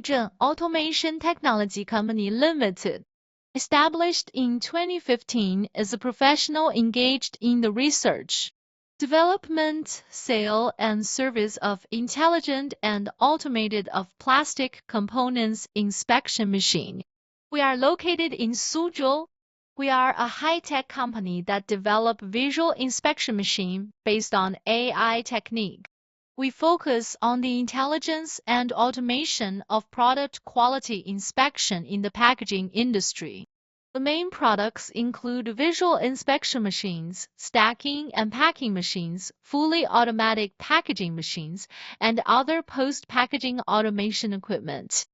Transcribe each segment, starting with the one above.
Yuzen Automation Technology Company Limited. Established in 2015 is a professional engaged in the research, development, sale, and service of intelligent and automated of plastic components inspection machine. We are located in Suzhou. We are a high-tech company that develop visual inspection machine based on AI technique. We focus on the intelligence and automation of product quality inspection in the packaging industry. The main products include visual inspection machines, stacking and packing machines, fully automatic packaging machines, and other post-packaging automation equipment.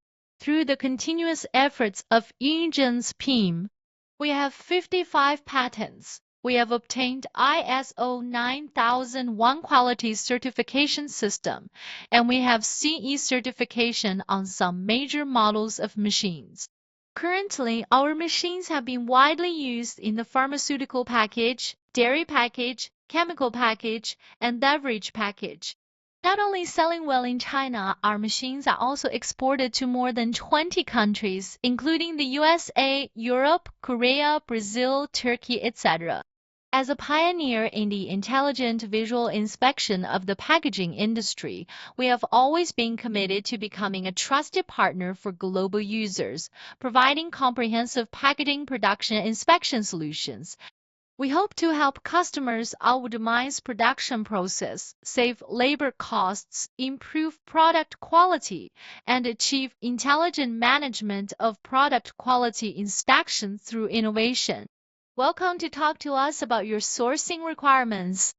Through the continuous efforts of Yuzen's team, we have 55 patents. We have obtained ISO 9001 quality certification system, and we have CE certification on some major models of machines. Currently, our machines have been widely used in the pharmaceutical package, dairy package, chemical package, and beverage package. Not only selling well in China, our machines are also exported to more than 20 countries, including the USA, Europe, Korea, Brazil, Turkey, etc. As a pioneer in the intelligent visual inspection of the packaging industry, we have always been committed to becoming a trusted partner for global users, providing comprehensive packaging production inspection solutions. We hope to help customers optimize production process, save labor costs, improve product quality, and achieve intelligent management of product quality inspection through innovation. Welcome to talk to us about your sourcing requirements.